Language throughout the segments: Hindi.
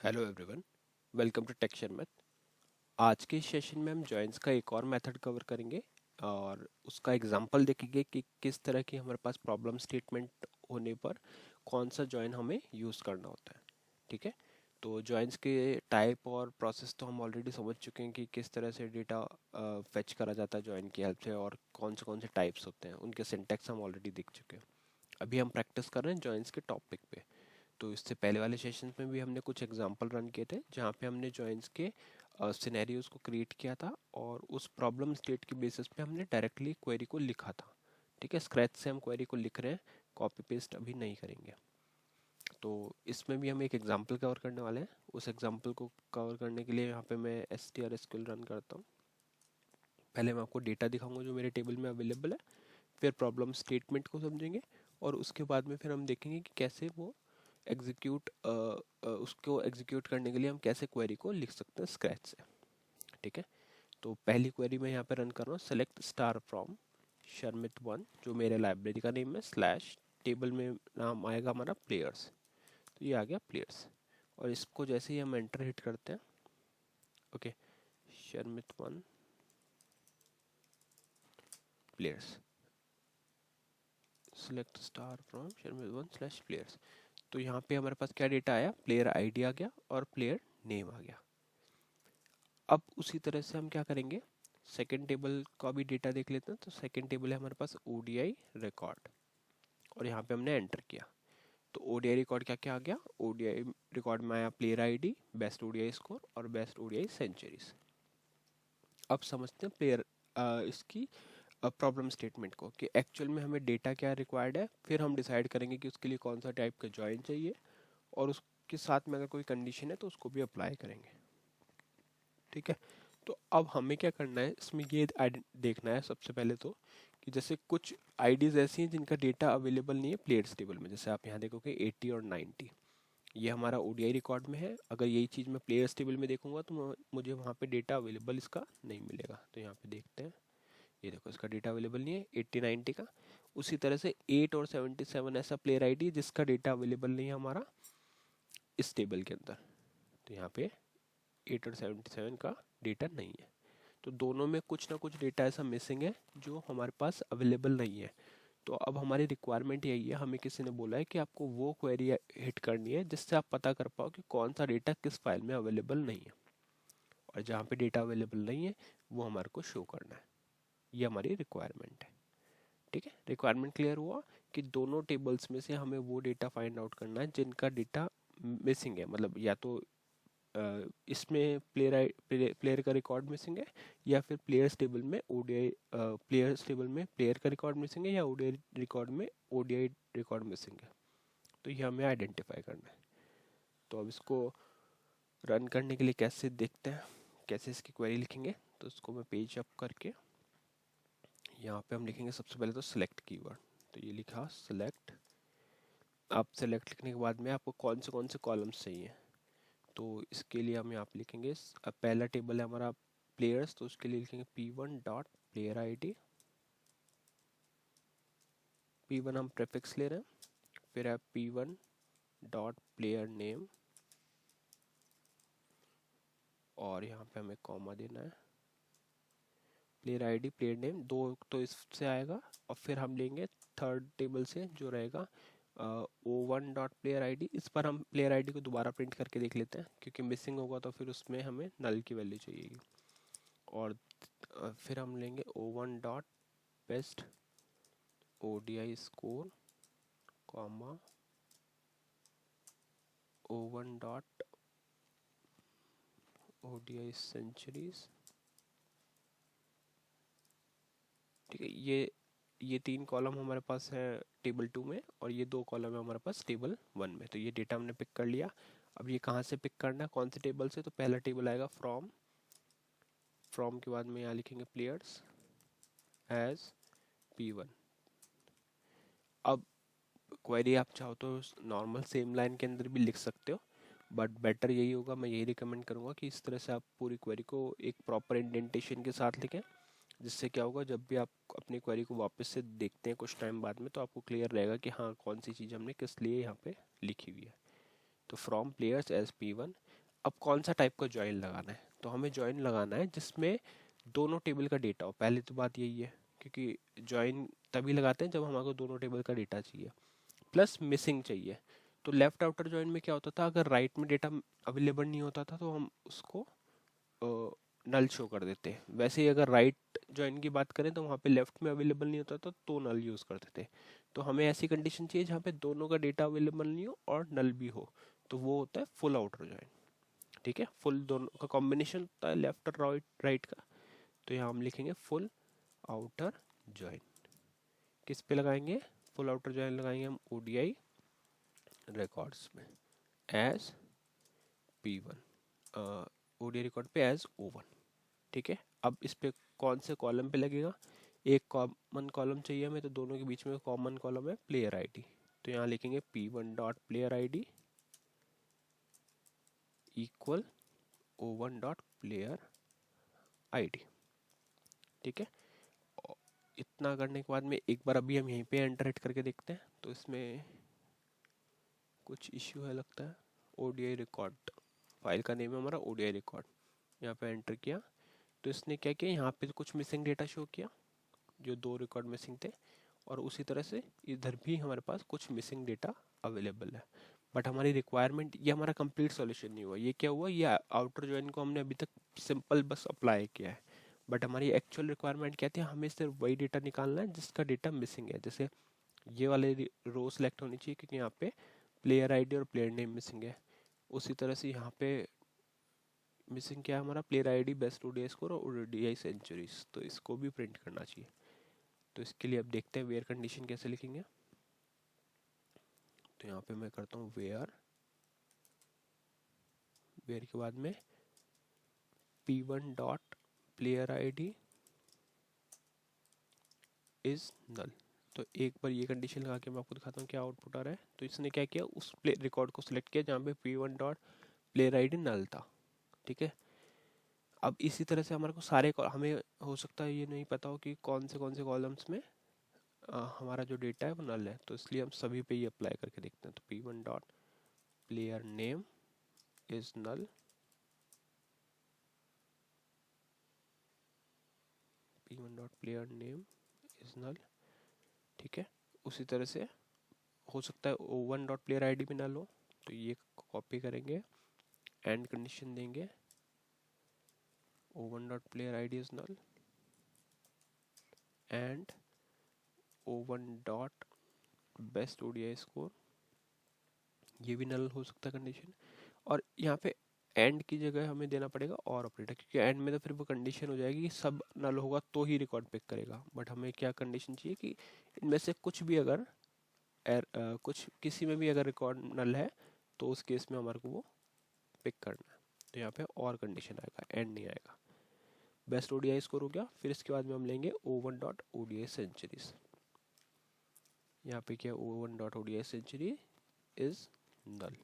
हेलो एवरीवन, वेलकम टू टेक्शन मैथ। आज के सेशन में हम जॉइंस का एक और मेथड कवर करेंगे और उसका एग्जांपल देखेंगे कि किस तरह की हमारे पास प्रॉब्लम स्टेटमेंट होने पर कौन सा जॉइन हमें यूज़ करना होता है। ठीक है, तो जॉइंस के टाइप और प्रोसेस तो हम ऑलरेडी समझ चुके हैं कि किस तरह से डेटा फेच करा जाता है जॉइन की हेल्प से और कौन से टाइप्स होते हैं, उनके सिंटैक्स हम ऑलरेडी देख चुके हैं। अभी हम प्रैक्टिस कर रहे हैं जॉइंस के टॉपिक पे। तो इससे पहले वाले सेशंस में भी हमने कुछ एग्जांपल रन किए थे जहाँ पे हमने जॉइंस के सिनेरियोज को क्रिएट किया था और उस प्रॉब्लम स्टेट के बेसिस पे हमने डायरेक्टली क्वेरी को लिखा था। ठीक है, स्क्रैच से हम क्वेरी को लिख रहे हैं, कॉपी पेस्ट अभी नहीं करेंगे। तो इसमें भी हम एक एग्जांपल कवर करने वाले हैं। उस एग्जांपल को कवर करने के लिए यहाँ पे मैं str_sql रन करता हूँ। पहले मैं आपको डेटा दिखाऊंगा जो मेरे टेबल में अवेलेबल है, फिर प्रॉब्लम स्टेटमेंट को समझेंगे और उसके बाद में फिर हम देखेंगे कि कैसे वो एग्जीक्यूट उसको एग्जीक्यूट करने के लिए हम कैसे क्वेरी को लिख सकते हैं स्क्रैच से। ठीक है, तो पहली क्वेरी मैं यहाँ पे रन कर रहा हूँ, सेलेक्ट स्टार फ्रॉम शर्मित वन, जो मेरे लाइब्रेरी का नेम है, स्लैश टेबल में नाम आएगा हमारा प्लेयर्स। तो ये आ गया प्लेयर्स और इसको जैसे ही हम एंटर हिट करते हैं, ओके, शर्मित one players, select star from शर्मित वन स्लैश प्लेयर्स। तो यहाँ पे हमारे पास क्या डेटा आया, प्लेयर आईडी आ गया और प्लेयर नेम आ गया। अब उसी तरह से हम क्या करेंगे, सेकेंड टेबल का भी डेटा देख लेते हैं। तो सेकेंड टेबल है हमारे पास ओडीआई रिकॉर्ड और यहाँ पे हमने एंटर किया। तो ओडीआई रिकॉर्ड क्या क्या आ गया, ओडीआई रिकॉर्ड में आया player ID, best ODI score और बेस्ट ओडीआई सेंचुरीज। अब समझते हैं प्लेयर इसकी प्रॉब्लम स्टेटमेंट को कि एक्चुअल में हमें डेटा क्या रिक्वायर्ड है, फिर हम डिसाइड करेंगे कि उसके लिए कौन सा टाइप का जॉइन चाहिए और उसके साथ में अगर कोई कंडीशन है तो उसको भी अप्लाई करेंगे। ठीक है, तो अब हमें क्या करना है इसमें, ये देखना है सबसे पहले तो कि जैसे कुछ आईडीज ऐसी हैं जिनका डेटा अवेलेबल नहीं है प्लेयर्स टेबल में। जैसे आप यहाँ देखोगे 80 और 90, ये हमारा ओडीआई रिकॉर्ड में है। अगर यही चीज़ मैं प्लेयर्स टेबल में देखूंगा तो मुझे वहाँ पे डेटा अवेलेबल इसका नहीं मिलेगा। तो यहाँ पे देखते हैं, ये देखो इसका डेटा अवेलेबल नहीं है 80 90 का। उसी तरह से 8 और 77 ऐसा प्लेयर आईडी जिसका डेटा अवेलेबल नहीं है हमारा इस टेबल के अंदर। तो यहाँ पे 8 और 77 का डेटा नहीं है। तो दोनों में कुछ ना कुछ डेटा ऐसा मिसिंग है जो हमारे पास अवेलेबल नहीं है। तो अब हमारी रिक्वायरमेंट यही है, हमें किसी ने बोला है कि आपको वो क्वेरी हिट करनी है जिससे आप पता कर पाओ कि कौन सा डेटा किस फाइल में अवेलेबल नहीं है और जहाँ पे डेटा अवेलेबल नहीं है वो हमारे को शो करना है। ये हमारी रिक्वायरमेंट है। ठीक है, रिक्वायरमेंट क्लियर हुआ कि दोनों टेबल्स में से हमें वो डेटा फाइंड आउट करना है जिनका डेटा मिसिंग है। मतलब या तो इसमें प्लेयर का रिकॉर्ड मिसिंग है या फिर प्लेयर्स टेबल में ओडीआई, प्लेयर्स टेबल में प्लेयर का रिकॉर्ड मिसिंग है या ओडीआई रिकॉर्ड में ओडीआई रिकॉर्ड मिसिंग है। तो ये हमें आइडेंटिफाई करना है। तो अब इसको रन करने के लिए कैसे देखते हैं, कैसे इसकी क्वेरी लिखेंगे। तो इसको मैं पेज अप करके यहाँ पे हम लिखेंगे सबसे पहले तो सिलेक्ट कीवर्ड। तो ये लिखा सिलेक्ट। अब सिलेक्ट लिखने के बाद में आपको कौन से कॉलम्स चाहिए, तो इसके लिए हम यहाँ पे लिखेंगे अब पहला टेबल है हमारा प्लेयर्स, तो उसके लिए लिखेंगे p1 dot player ID. p1 हम प्रेफिक्स ले रहे हैं, फिर है p1 डॉट प्लेयर नेम और यहाँ पे हमें कॉमा देना है। प्लेयर आईडी प्लेयर नेम दो तो इससे आएगा और फिर हम लेंगे थर्ड टेबल से जो रहेगा o1 डॉट प्लेयर आईडी। इस पर हम प्लेयर आईडी को दोबारा प्रिंट करके देख लेते हैं क्योंकि मिसिंग होगा तो फिर उसमें हमें नल की वैल्यू चाहिए। और फिर हम लेंगे o1 dot best ODI score comma o1 dot ODI centuries. ठीक है, ये तीन कॉलम हमारे पास है टेबल टू में और ये दो कॉलम है हमारे पास टेबल वन में। तो ये डेटा हमने पिक कर लिया। अब ये कहाँ से पिक करना है, कौन से टेबल से, तो पहला टेबल आएगा फ्रॉम। फ्रॉम के बाद में यहाँ लिखेंगे प्लेयर्स एज p1। अब क्वेरी आप चाहो तो नॉर्मल सेम लाइन के अंदर भी लिख सकते हो, बट बेटर यही होगा, मैं यही रिकमेंड करूँगा कि इस तरह से आप पूरी क्वेरी को एक प्रॉपर इंडेंटेशन के साथ लिखें, जिससे क्या होगा जब भी आप अपनी क्वेरी को वापस से देखते हैं कुछ टाइम बाद में तो आपको क्लियर रहेगा कि हाँ कौन सी चीज़ हमने किस लिए यहाँ पे लिखी हुई है। तो फ्रॉम प्लेयर्स एज p1 अब कौन सा टाइप का ज्वाइन लगाना है, तो हमें ज्वाइन लगाना है जिसमें दोनों टेबल का डेटा हो। पहले तो बात यही है, क्योंकि ज्वाइन तभी लगाते हैं जब हमारे को दोनों टेबल का डेटा चाहिए, प्लस मिसिंग चाहिए। तो लेफ्ट आउटर ज्वाइन में क्या होता था, अगर राइट में डेटा अवेलेबल नहीं होता था तो हम उसको नल शो कर देते हैं। वैसे ही अगर राइट ज्वाइन की बात करें तो वहाँ पे लेफ्ट में अवेलेबल नहीं होता था तो नल यूज़ करते थे। तो हमें ऐसी कंडीशन चाहिए जहाँ पे दोनों का डेटा अवेलेबल नहीं हो और नल भी हो, तो वो होता है फुल आउटर ज्वाइन। ठीक है, फुल दोनों का कॉम्बिनेशन होता है लेफ्ट और राइट राइट का। तो यहाँ हम लिखेंगे फुल आउटर ज्वाइन। किस पे लगाएंगे, फुल आउटर ज्वाइन लगाएंगे हम ओडीआई रिकॉर्ड्स में एज P1, ओडीआई रिकॉर्ड पे एज O1। ठीक है, अब इस पे कौन से कॉलम पे लगेगा, एक कॉमन कॉलम चाहिए हमें, तो दोनों के बीच में कॉमन कॉलम है प्लेयर आईडी। तो यहाँ लिखेंगे P1 dot player ID equal O1 dot player ID. ठीक है, इतना करने के बाद में एक बार अभी हम यहीं पे एंटर हिट करके देखते हैं, तो इसमें कुछ इश्यू है लगता है। ओडीआई रिकॉर्ड फाइल का नेम है हमारा ओडीआई रिकॉर्ड, यहाँ पे एंटर किया तो इसने क्या किया, यहाँ पे कुछ मिसिंग डेटा शो किया, जो 2 रिकॉर्ड मिसिंग थे, और उसी तरह से इधर भी हमारे पास कुछ मिसिंग डेटा अवेलेबल है। बट हमारी रिक्वायरमेंट, ये हमारा कंप्लीट सॉल्यूशन नहीं हुआ। ये क्या हुआ, ये आउटर ज्वाइन को हमने अभी तक सिंपल बस अप्लाई किया है, बट हमारी एक्चुअल रिक्वायरमेंट क्या थी, हमें सिर्फ वही डेटा निकालना है जिसका डेटा मिसिंग है। जैसे ये वाले रो सेलेक्ट होनी चाहिए क्योंकि यहाँ पे प्लेयर आईडी और प्लेयर नेम मिसिंग है। उसी तरह से यहाँ पे मिसिंग क्या है हमारा, player ID, best ODI score और ओडीआई सेंचुरीज, तो इसको भी प्रिंट करना चाहिए। तो इसके लिए अब देखते हैं वेयर कंडीशन कैसे लिखेंगे। तो यहाँ पे मैं करता हूँ वेयर, वेयर के बाद में P1 dot player ID is null. तो एक बार ये कंडीशन लगा के मैं आपको दिखाता हूँ क्या आउटपुट आ रहा है। तो इसने क्या किया, उस प्ले रिकॉर्ड को सिलेक्ट किया जहाँ पे P1 डॉट प्लेयर आईडी नल था। ठीक है, अब इसी तरह से हमारे को सारे हमें हो सकता है ये नहीं पता हो कि कौन से कॉलम्स में हमारा जो डेटा है वो नल है, तो इसलिए हम सभी पे ये अप्लाई करके देखते हैं। तो P1 dot player name is null, P1 dot player name is null. ठीक है, उसी तरह से हो सकता है O1 डॉट प्लेयर आईडी भी नल हो, तो ये कॉपी करेंगे, एंड कंडीशन देंगे O1 dot player ID is null and O1 dot best ODI score, ये भी नल हो सकता है कंडीशन। और यहाँ पे एंड की जगह हमें देना पड़ेगा और ऑपरेटर, क्योंकि एंड में तो फिर वो कंडीशन हो जाएगी कि सब नल होगा तो ही रिकॉर्ड पिक करेगा। बट हमें क्या कंडीशन चाहिए कि इनमें से कुछ भी अगर कुछ किसी में भी अगर रिकॉर्ड नल है तो उस केस में हमारे को वो पिक करना है। तो यहाँ पे और कंडीशन आएगा, एंड नहीं आएगा। बेस्ट ओडीआई स्कोर हो गया, फिर इसके बाद में हम लेंगे O1 डॉट ओडीआई सेंचुरीज। यहाँ पे क्या, O1 dot ODI century is null.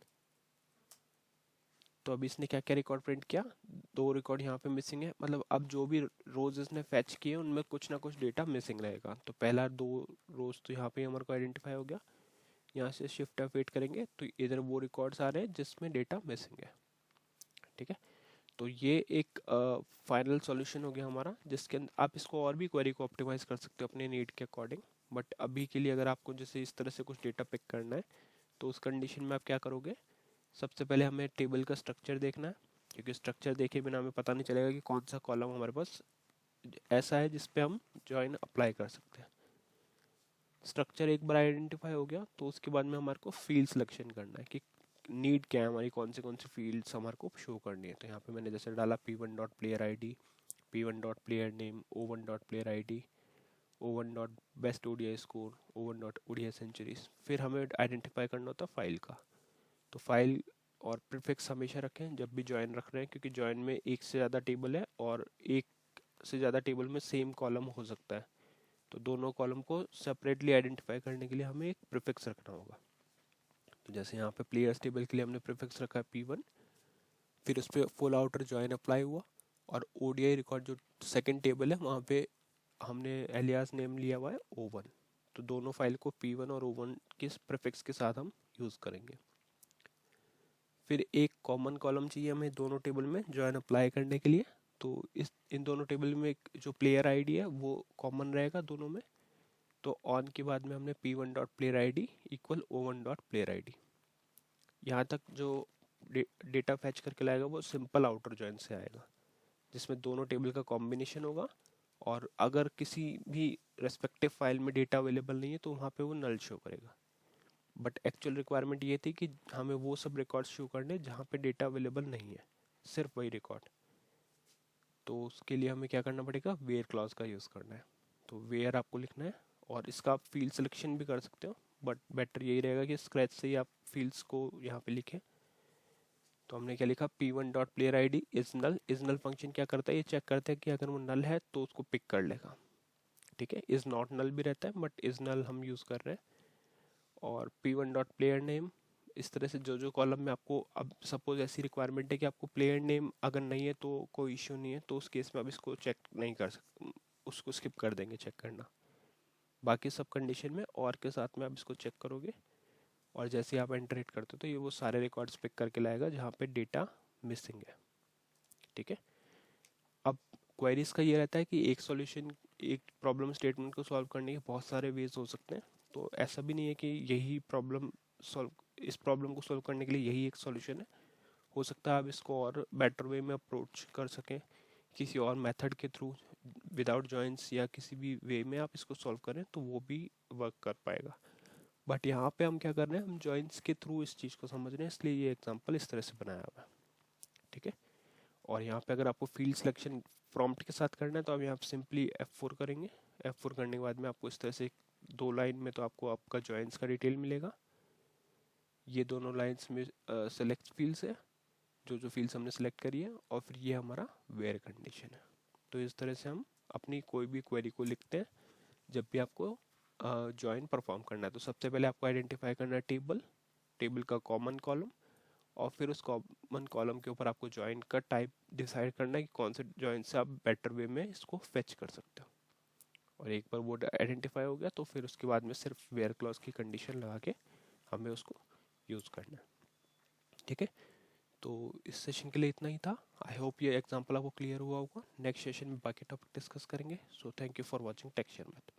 तो अभी इसने क्या क्या रिकॉर्ड प्रिंट किया, 2 रिकॉर्ड यहाँ पे मिसिंग है, मतलब अब जो भी रोज इसने फैच किए उनमें कुछ ना कुछ डेटा मिसिंग रहेगा। तो पहला 2 रोज तो यहाँ पे हमारे को आइडेंटिफाई हो गया। यहाँ से शिफ्ट F8 करेंगे तो इधर वो रिकॉर्ड्स आ रहे हैं जिसमें डेटा मिसिंग है। ठीक है, तो ये एक फाइनल सॉल्यूशन हो गया हमारा, जिसके अंदर आप इसको और भी क्वेरी को ऑप्टिमाइज कर सकते हो अपने नीड के अकॉर्डिंग। बट अभी के लिए अगर आपको जैसे इस तरह से कुछ डेटा पिक करना है तो उस कंडीशन में आप क्या करोगे, सबसे पहले हमें टेबल का स्ट्रक्चर देखना है, क्योंकि स्ट्रक्चर देखे बिना हमें पता नहीं चलेगा कि कौन सा कॉलम हमारे पास ऐसा है जिस पे हम ज्वाइन अप्लाई कर सकते हैं। स्ट्रक्चर एक बार आइडेंटिफाई हो गया तो उसके बाद में हमारे को फील्ड सिलेक्शन करना है कि नीड क्या है हमारी, कौन सी फील्ड्स हमारे को शो करनी है। तो यहाँ पे मैंने जैसे डाला P1 dot player ID, P1 dot player name, O1 dot player ID, O1 dot best ODI score, O1 dot ODI centuries. फिर हमें आइडेंटिफाई करना होता है फाइल का। तो फाइल और प्रीफिक्स हमेशा रखें जब भी ज्वाइन रख रहे हैं, क्योंकि ज्वाइन में एक से ज़्यादा टेबल है और एक से ज़्यादा टेबल में सेम कॉलम हो सकता है। तो दोनों कॉलम को सेपरेटली आइडेंटिफाई करने के लिए हमें एक प्रीफिक्स रखना होगा। तो जैसे यहाँ पे प्लेयर्स टेबल के लिए हमने प्रीफिक्स रखा है P1, फिर उस पर फुल आउटर ज्वाइन अप्लाई हुआ, और ओडीआई रिकॉर्ड जो सेकंड टेबल है वहाँ पे हमने एलियास नेम लिया हुआ है O1। तो दोनों फाइल को P1 और O1 के प्रीफिक्स के साथ हम यूज़ करेंगे। फिर एक कॉमन कॉलम चाहिए हमें दोनों टेबल में जॉइन अप्लाई करने के लिए। तो इन दोनों टेबल में जो प्लेयर आईडी है वो कॉमन रहेगा दोनों में। तो ऑन के बाद में हमने p1 dot player ID equal o1 dot player ID. यहाँ तक जो डेटा फैच करके लाएगा वो सिंपल आउटर जॉइन से आएगा, जिसमें दोनों टेबल का कॉम्बिनेशन होगा। और अगर किसी भी रेस्पेक्टिव फाइल में डेटा अवेलेबल नहीं है तो वहाँ पे वो नल शो करेगा। बट एक्चुअल रिक्वायरमेंट ये थी कि हमें वो सब रिकॉर्ड्स शो करने जहाँ पे डेटा अवेलेबल नहीं है, सिर्फ वही रिकॉर्ड। तो उसके लिए हमें क्या करना पड़ेगा, वेयर क्लॉज का यूज़ करना है। तो वेयर आपको लिखना है, और इसका आप फील्ड सिलेक्शन भी कर सकते हो, बट बेटर यही रहेगा कि स्क्रैच से ही आप फील्ड्स को यहाँ पे लिखें। तो हमने क्या लिखा, p1 dot player I D is null. Is null function क्या करता है, ये चेक करता है कि अगर वो नल है तो उसको पिक कर लेगा। ठीक है, इज नॉट नल भी रहता है बट इज नल हम यूज़ कर रहे हैं। और p1 डॉट प्लेयर नेम, इस तरह से जो जो कॉलम में आपको, अब सपोज ऐसी रिक्वायरमेंट है कि आपको प्लेयर नेम अगर नहीं है तो कोई इश्यू नहीं है, तो उस केस में आप इसको चेक नहीं कर सकते, उसको स्किप कर देंगे चेक करना। बाकी सब कंडीशन में और के साथ में आप इसको चेक करोगे, और जैसे ही आप एंटर हिट करते हो तो ये वो सारे रिकॉर्ड्स पिक करके लाएगा जहाँ पे डेटा मिसिंग है। ठीक है, अब क्वेरीज का ये रहता है कि एक सॉल्यूशन, एक प्रॉब्लम स्टेटमेंट को सॉल्व करने के बहुत सारे वेज हो सकते हैं। तो ऐसा भी नहीं है कि यही प्रॉब्लम सॉल्व, इस प्रॉब्लम को सॉल्व करने के लिए यही एक सॉल्यूशन है। हो सकता है आप इसको और बेटर वे में अप्रोच कर सकें, किसी और मेथड के थ्रू, विदाउट जॉइंट्स या किसी भी वे में आप इसको सॉल्व करें तो वो भी वर्क कर पाएगा। बट यहाँ पे हम क्या कर रहे हैं, हम जॉइंट्स के थ्रू इस चीज़ को समझ रहे हैं, इसलिए ये एग्जांपल इस तरह से बनाया हुआ है। ठीक है, और यहाँ पे अगर आपको फील्ड सिलेक्शन प्रॉम्प्ट के साथ करना है तो आप यहाँ सिंपली F4 करेंगे। F4 करने के बाद में आपको इस तरह से दो लाइन में तो आपको आपका जॉइंट्स का डिटेल मिलेगा। ये दोनों लाइंस में सेलेक्ट फील्ड्स है, जो जो फील्ड्स हमने सेलेक्ट करी है, और फिर ये हमारा वेयर कंडीशन है। तो इस तरह से हम अपनी कोई भी क्वेरी को लिखते हैं जब भी आपको जॉइन परफॉर्म करना है। तो सबसे पहले आपको आइडेंटिफाई करना है टेबल, टेबल का कॉमन कॉलम, और फिर उस कॉमन कॉलम के ऊपर आपको जॉइन का टाइप डिसाइड करना है कि कौन से जॉइन से आप बेटर वे में इसको फेच कर सकते हो। और एक बार वो आइडेंटिफाई हो गया तो फिर उसके बाद में सिर्फ वेयर क्लॉज की कंडीशन लगा के हमें उसको यूज़ करना है। ठीक है, तो इस सेशन के लिए इतना ही था। आई होप ये एग्जांपल आपको क्लियर हुआ होगा। नेक्स्ट सेशन में बाकी टॉपिक डिस्कस करेंगे। So thank you for watching tech share math.